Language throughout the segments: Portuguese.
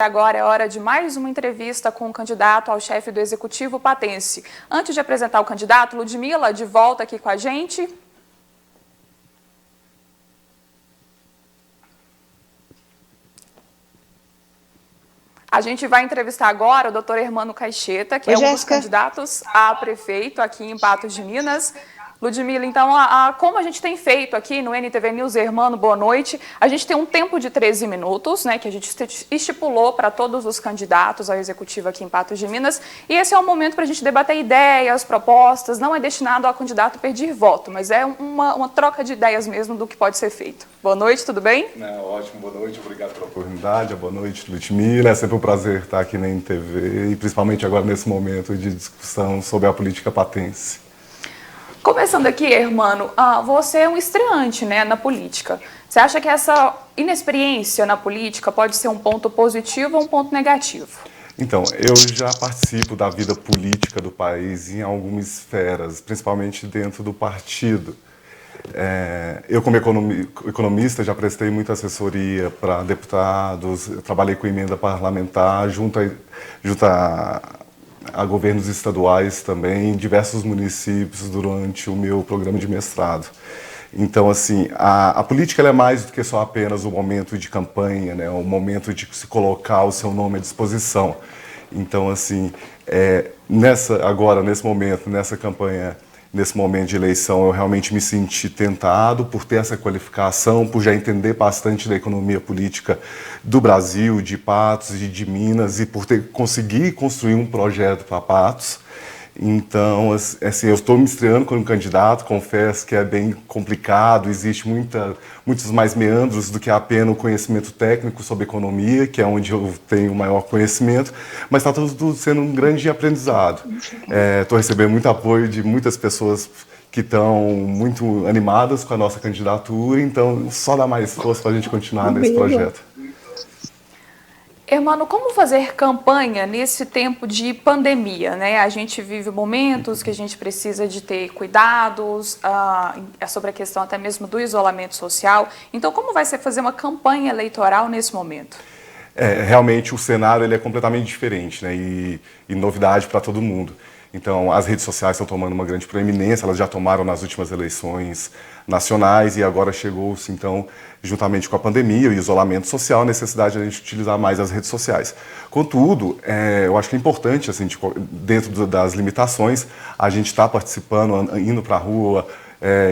Agora é hora de mais uma entrevista com o candidato ao chefe do Executivo Patense. Antes de apresentar o candidato, Ludmila, de volta aqui com a gente. A gente vai entrevistar agora o doutor Hermano Caixeta, que é um dos candidatos a prefeito aqui em Patos de Minas. Ludmila, então, como a gente tem feito aqui no NTV News, Hermano, boa noite. A gente tem um tempo de 13 minutos, né, que a gente estipulou para todos os candidatos ao Executivo aqui em Patos de Minas. E esse é o momento para a gente debater ideias, propostas. Não é destinado ao candidato pedir voto, mas é uma troca de ideias mesmo do que pode ser feito. Boa noite, tudo bem? Ótimo, boa noite, obrigado pela oportunidade. Boa noite, Ludmila. É sempre um prazer estar aqui na NTV e principalmente agora nesse momento de discussão sobre a política patense. Começando aqui, Hermano, você é um estreante, né, na política. Você acha que essa inexperiência na política pode ser um ponto positivo ou um ponto negativo? Então, eu já participo da vida política do país em algumas esferas, principalmente dentro do partido. Eu, como economista, já prestei muita assessoria para deputados, trabalhei com emenda parlamentar junto a governos estaduais também, em diversos municípios durante o meu programa de mestrado. Então, assim, a política ela é mais do que só apenas o momento de campanha, né? O momento de se colocar o seu nome à disposição. Então, assim, agora, nesse momento, nessa campanha, nesse momento de eleição, eu realmente me senti tentado por ter essa qualificação, por já entender bastante da economia política do Brasil, de Patos e de Minas, e por conseguir construir um projeto para Patos. Então, assim, eu estou me estreando como candidato, confesso que é bem complicado, existe muitos mais meandros do que apenas o conhecimento técnico sobre economia, que é onde eu tenho o maior conhecimento, mas está tudo sendo um grande aprendizado. Estou recebendo muito apoio de muitas pessoas que estão muito animadas com a nossa candidatura, então só dá mais força para a gente continuar nesse projeto. Hermano, como fazer campanha nesse tempo de pandemia, né? A gente vive momentos que a gente precisa de ter cuidados sobre a questão até mesmo do isolamento social. Então, como vai ser fazer uma campanha eleitoral nesse momento? Realmente o cenário ele é completamente diferente, né? E novidade para todo mundo. Então, as redes sociais estão tomando uma grande proeminência, elas já tomaram nas últimas eleições nacionais e agora chegou-se, então, juntamente com a pandemia e o isolamento social, a necessidade de a gente utilizar mais as redes sociais. Contudo, eu acho que é importante, assim, dentro das limitações, a gente está participando, indo para a rua,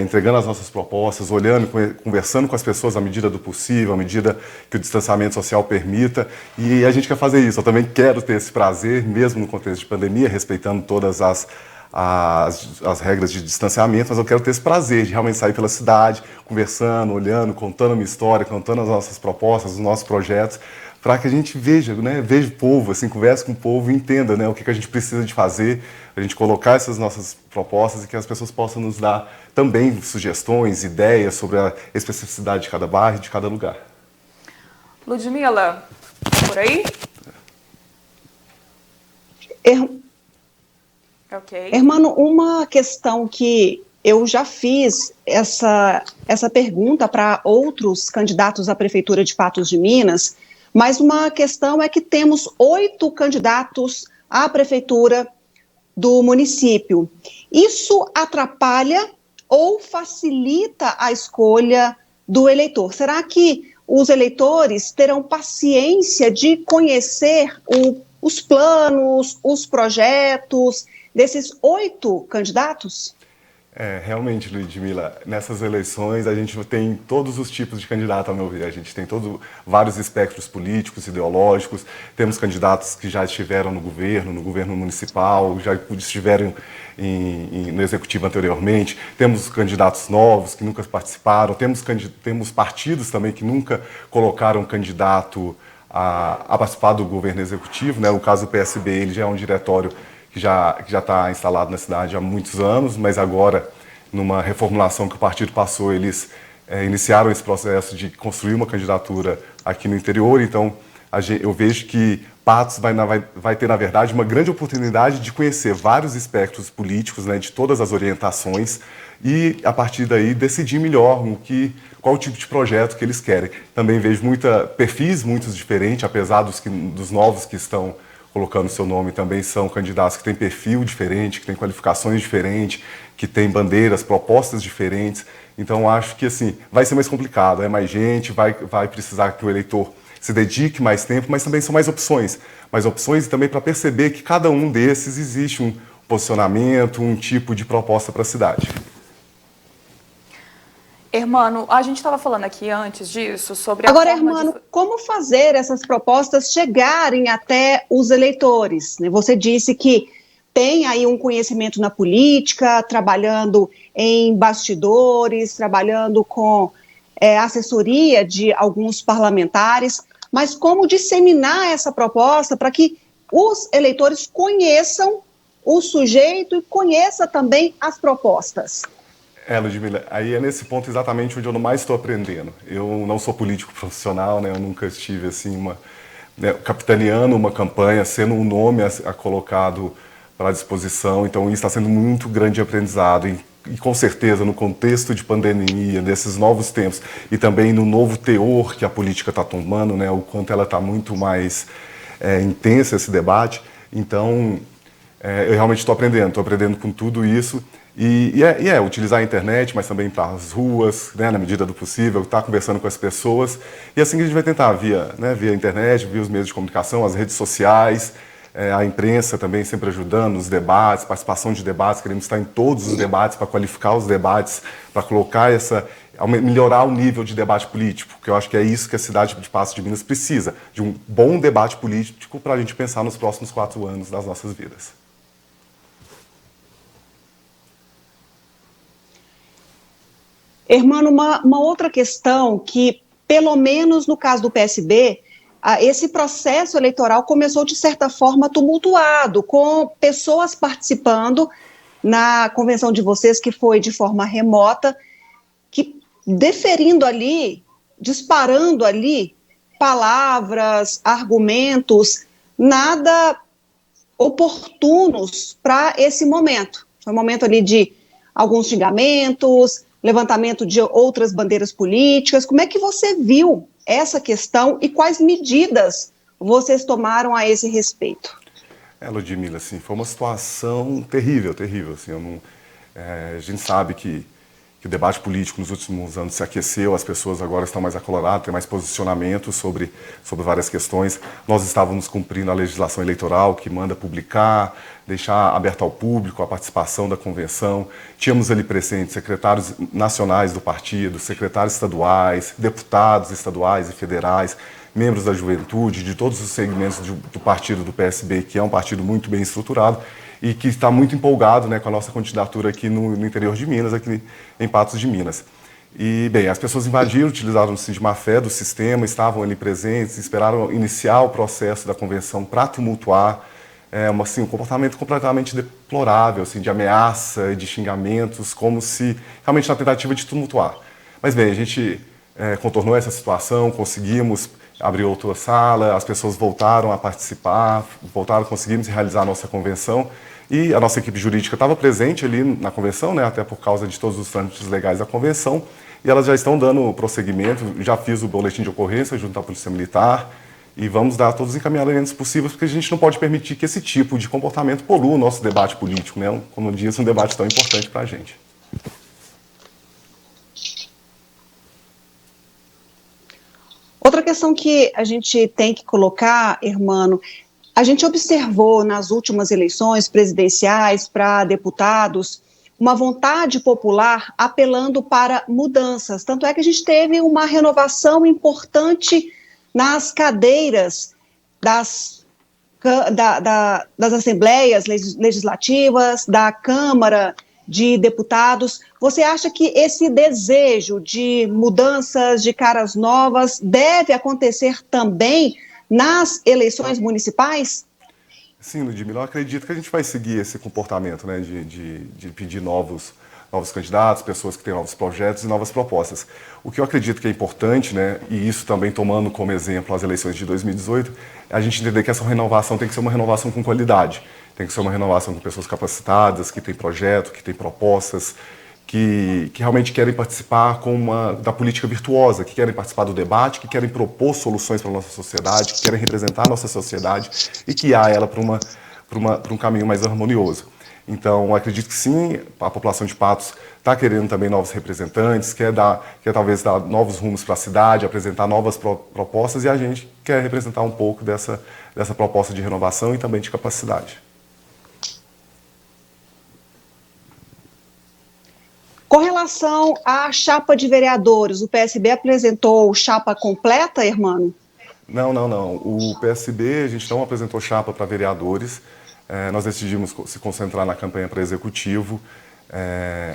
entregando as nossas propostas, olhando, conversando com as pessoas à medida do possível, à medida que o distanciamento social permita, e a gente quer fazer isso. Eu também quero ter esse prazer, mesmo no contexto de pandemia, respeitando todas as regras de distanciamento, mas eu quero ter esse prazer de realmente sair pela cidade, conversando, olhando, contando a minha história, contando as nossas propostas, os nossos projetos, para que a gente veja, né, veja o povo, assim, converse com o povo e entenda, né, o que a gente precisa de fazer, a gente colocar essas nossas propostas e que as pessoas possam nos dar também sugestões, ideias sobre a especificidade de cada bairro e de cada lugar. Ludmila, por aí? Okay. Hermano, uma questão que eu já fiz essa pergunta para outros candidatos à Prefeitura de Patos de Minas, mas uma questão é que temos 8 candidatos à Prefeitura do município. Isso atrapalha ou facilita a escolha do eleitor? Será que os eleitores terão paciência de conhecer os planos, os projetos desses 8 candidatos? Realmente, Ludmila, nessas eleições a gente tem todos os tipos de candidato, a meu ver. A gente tem vários espectros políticos, ideológicos. Temos candidatos que já estiveram no governo municipal, já estiveram no executivo anteriormente. Temos candidatos novos que nunca participaram. Temos partidos também que nunca colocaram candidato a participar do governo executivo, né? O caso do PSB, ele já é um diretório que já está instalado na cidade há muitos anos, mas agora, numa reformulação que o partido passou, eles iniciaram esse processo de construir uma candidatura aqui no interior. Então, eu vejo que Patos vai ter, na verdade, uma grande oportunidade de conhecer vários espectros políticos, né, de todas as orientações, e, a partir daí, decidir melhor qual o tipo de projeto que eles querem. Também vejo perfis muito diferentes, apesar dos novos que estão colocando seu nome, também são candidatos que têm perfil diferente, que têm qualificações diferentes, que têm bandeiras, propostas diferentes. Então, acho que assim, vai ser mais complicado, é mais gente, vai precisar que o eleitor se dedique mais tempo, mas também são mais opções e também para perceber que cada um desses existe um posicionamento, um tipo de proposta para a cidade. Hermano, a gente estava falando aqui antes disso sobre Agora, Hermano, como fazer essas propostas chegarem até os eleitores? Você disse que tem aí um conhecimento na política, trabalhando em bastidores, trabalhando com assessoria de alguns parlamentares, mas como disseminar essa proposta para que os eleitores conheçam o sujeito e conheçam também as propostas? Ludmila, aí é nesse ponto exatamente onde eu mais estou aprendendo. Eu não sou político profissional, né? Eu nunca estive assim, capitaneando uma campanha, sendo um nome colocado para a disposição, então isso está sendo muito grande aprendizado e com certeza no contexto de pandemia, desses novos tempos e também no novo teor que a política está tomando, né? O quanto ela está muito mais intensa esse debate, então eu realmente estou aprendendo com tudo isso. E utilizar a internet, mas também para as ruas, né, na medida do possível, estar conversando com as pessoas. E assim que a gente vai tentar, via internet, via os meios de comunicação, as redes sociais, a imprensa também sempre ajudando nos debates, participação de debates, queremos estar em todos os debates para qualificar os debates, para colocar melhorar o nível de debate político, porque eu acho que é isso que a cidade de Patos de Minas precisa, de um bom debate político para a gente pensar nos próximos 4 anos das nossas vidas. Hermano, uma outra questão que, pelo menos no caso do PSB, esse processo eleitoral começou de certa forma tumultuado, com pessoas participando na convenção de vocês, que foi de forma remota, que deferindo ali, disparando ali palavras, argumentos, nada oportunos para esse momento. Foi um momento ali de alguns xingamentos, levantamento de outras bandeiras políticas. Como é que você viu essa questão e quais medidas vocês tomaram a esse respeito? Ludmila, assim, foi uma situação terrível. Assim, a gente sabe que o debate político nos últimos anos se aqueceu, as pessoas agora estão mais acoloradas, têm mais posicionamento sobre várias questões. Nós estávamos cumprindo a legislação eleitoral que manda publicar, deixar aberto ao público a participação da convenção. Tínhamos ali presentes secretários nacionais do partido, secretários estaduais, deputados estaduais e federais, membros da juventude, de todos os segmentos do partido do PSB, que é um partido muito bem estruturado e que está muito empolgado, né, com a nossa candidatura aqui no interior de Minas, aqui em Patos de Minas. E, bem, as pessoas invadiram, utilizaram-se de má fé do sistema, estavam ali presentes, esperaram iniciar o processo da convenção para tumultuar, um comportamento completamente deplorável, assim, de ameaça e de xingamentos, como se realmente na tentativa de tumultuar. Mas, bem, a gente contornou essa situação, conseguimos abrir outra sala, as pessoas voltaram a participar, conseguimos realizar a nossa convenção e a nossa equipe jurídica estava presente ali na convenção, né, até por causa de todos os trâmites legais da convenção, e elas já estão dando prosseguimento. Já fiz o boletim de ocorrência junto à Polícia Militar e vamos dar todos os encaminhamentos possíveis, porque a gente não pode permitir que esse tipo de comportamento polua o nosso debate político, né, como eu disse, um debate tão importante para a gente. Outra questão que a gente tem que colocar, Hermano, a gente observou nas últimas eleições presidenciais para deputados uma vontade popular apelando para mudanças. Tanto é que a gente teve uma renovação importante nas cadeiras das assembleias legislativas, da Câmara de Deputados. Você acha que esse desejo de mudanças, de caras novas, deve acontecer também nas eleições municipais? Sim, Ludmila, eu acredito que a gente vai seguir esse comportamento, né, de pedir novos novos candidatos, pessoas que têm novos projetos e novas propostas. O que eu acredito que é importante, né, e isso também tomando como exemplo as eleições de 2018, é a gente entender que essa renovação tem que ser uma renovação com qualidade, tem que ser uma renovação com pessoas capacitadas, que têm projeto, que têm propostas, que realmente querem participar da política virtuosa, que querem participar do debate, que querem propor soluções para a nossa sociedade, que querem representar a nossa sociedade e guiar ela para um caminho mais harmonioso. Então, acredito que sim, a população de Patos está querendo também novos representantes, quer talvez dar novos rumos para a cidade, apresentar novas propostas, e a gente quer representar um pouco dessa proposta de renovação e também de capacidade. Com relação à chapa de vereadores, o PSB apresentou chapa completa, Hermano? Não. O PSB, a gente não apresentou chapa para vereadores. Nós decidimos se concentrar na campanha para executivo.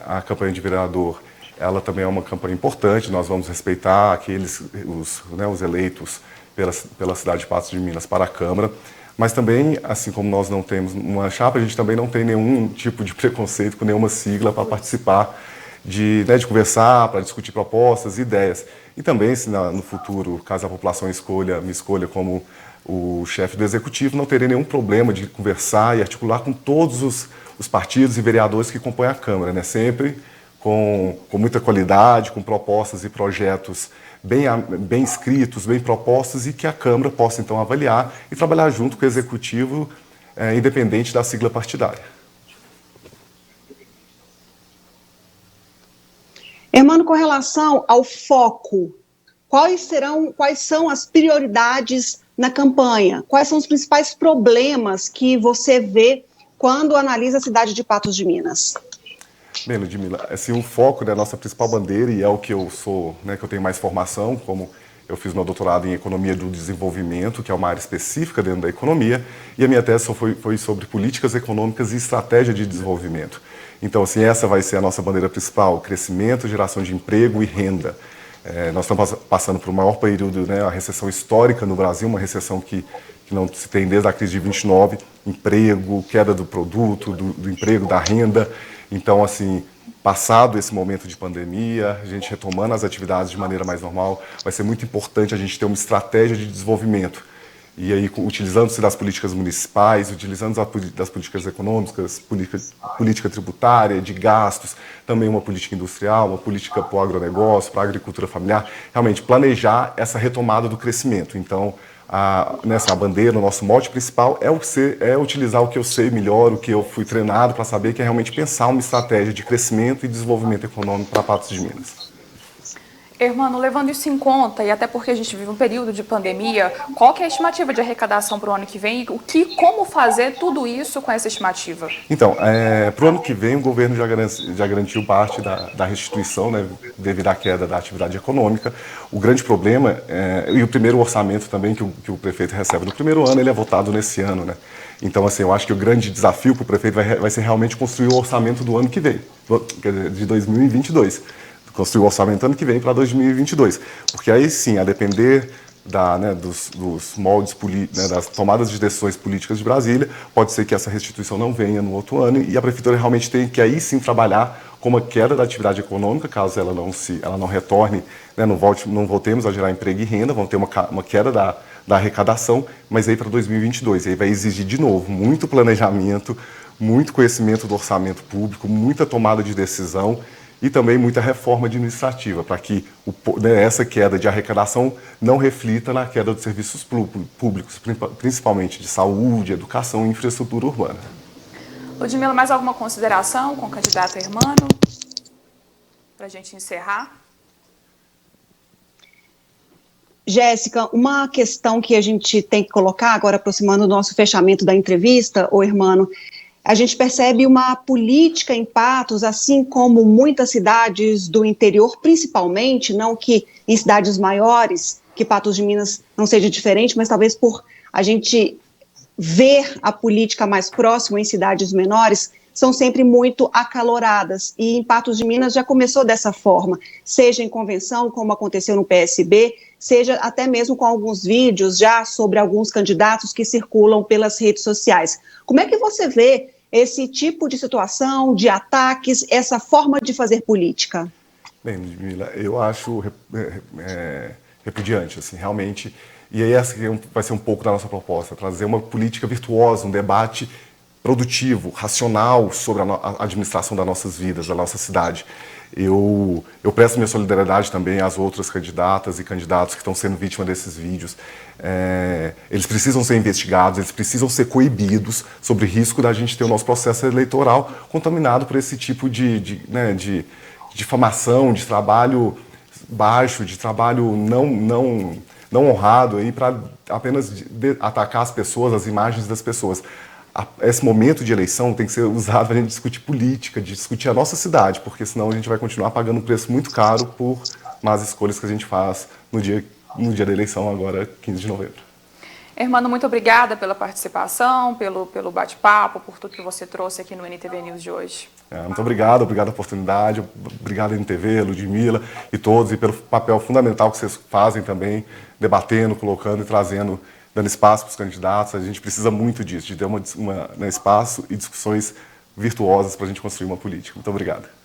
A campanha de vereador, ela também é uma campanha importante. Nós vamos respeitar os eleitos pela cidade de Patos de Minas para a Câmara. Mas também, assim como nós não temos uma chapa, a gente também não tem nenhum tipo de preconceito com nenhuma sigla para participar de conversar, para discutir propostas, ideias. E também, se no futuro, caso a população me escolha como o chefe do executivo, não terei nenhum problema de conversar e articular com todos os partidos e vereadores que compõem a Câmara, né? Sempre com muita qualidade, com propostas e projetos bem escritos, bem propostos, e que a Câmara possa, então, avaliar e trabalhar junto com o executivo, independente da sigla partidária. Hermano, com relação ao foco, quais são as prioridades na campanha? Quais são os principais problemas que você vê quando analisa a cidade de Patos de Minas? Bem, Ludmila, assim, o foco da nossa principal bandeira, e é o que eu sou, que eu tenho mais formação, como eu fiz meu doutorado em Economia do Desenvolvimento, que é uma área específica dentro da economia, e a minha tese foi sobre políticas econômicas e estratégia de desenvolvimento. Então, assim, essa vai ser a nossa bandeira principal: crescimento, geração de emprego e renda. Nós estamos passando por o maior período, a recessão histórica no Brasil, uma recessão que não se tem desde a crise de 29, emprego, queda do produto, do emprego, da renda. Então, assim, passado esse momento de pandemia, a gente retomando as atividades de maneira mais normal, vai ser muito importante a gente ter uma estratégia de desenvolvimento. E aí, utilizando-se das políticas municipais, utilizando das políticas econômicas, política tributária, de gastos, também uma política industrial, uma política para o agronegócio, para a agricultura familiar, realmente planejar essa retomada do crescimento. Então, a bandeira, o nosso mote principal é utilizar o que eu sei melhor, o que eu fui treinado para saber, que é realmente pensar uma estratégia de crescimento e desenvolvimento econômico para Patos de Minas. Hermano, levando isso em conta, e até porque a gente vive um período de pandemia, qual que é a estimativa de arrecadação para o ano que vem? Como fazer tudo isso com essa estimativa? Então, para o ano que vem, o governo já garantiu parte da restituição, devido à queda da atividade econômica. O grande problema, e o primeiro orçamento também que o prefeito recebe no primeiro ano, ele é votado nesse ano, né? Então, assim, eu acho que o grande desafio para o prefeito vai ser realmente construir o orçamento do ano que vem, de 2022. Construir o orçamento ano que vem para 2022. Porque aí sim, a depender dos moldes, das tomadas de decisões políticas de Brasília, pode ser que essa restituição não venha no outro ano, e a prefeitura realmente tem que aí sim trabalhar com uma queda da atividade econômica, caso ela não retorne, não voltemos a gerar emprego e renda, vão ter uma queda da arrecadação, mas aí para 2022. E aí vai exigir de novo muito planejamento, muito conhecimento do orçamento público, muita tomada de decisão, e também muita reforma administrativa, para que essa queda de arrecadação não reflita na queda dos serviços públicos, principalmente de saúde, educação e infraestrutura urbana. Ludmila, mais alguma consideração com o candidato Hermano, para a gente encerrar? Jéssica, uma questão que a gente tem que colocar, agora aproximando do nosso fechamento da entrevista, Hermano, a gente percebe uma política em Patos, assim como muitas cidades do interior, principalmente, não que em cidades maiores, que Patos de Minas não seja diferente, mas talvez por a gente ver a política mais próxima em cidades menores, são sempre muito acaloradas. E em Patos de Minas já começou dessa forma, seja em convenção, como aconteceu no PSB, seja até mesmo com alguns vídeos já sobre alguns candidatos que circulam pelas redes sociais. Como é que você vê esse tipo de situação, de ataques, essa forma de fazer política? Bem, Ludmila, eu acho repudiante, assim, realmente. E aí essa vai ser um pouco da nossa proposta, trazer uma política virtuosa, um debate produtivo, racional sobre a administração das nossas vidas, da nossa cidade. Eu presto minha solidariedade também às outras candidatas e candidatos que estão sendo vítimas desses vídeos. Eles precisam ser investigados, eles precisam ser coibidos sobre o risco da gente ter o nosso processo eleitoral contaminado por esse tipo de difamação, de trabalho baixo, de trabalho não honrado para apenas atacar as pessoas, as imagens das pessoas. Esse momento de eleição tem que ser usado para a gente discutir política, de discutir a nossa cidade, porque senão a gente vai continuar pagando um preço muito caro por más escolhas que a gente faz no dia da eleição, agora, 15 de novembro. Hermano, muito obrigada pela participação, pelo bate-papo, por tudo que você trouxe aqui no NTV News de hoje. Muito obrigado a oportunidade, obrigado NTV, Ludmila e todos, e pelo papel fundamental que vocês fazem também, debatendo, colocando e trazendo, dando espaço para os candidatos. A gente precisa muito disso, de ter espaço e discussões virtuosas para a gente construir uma política. Muito obrigado.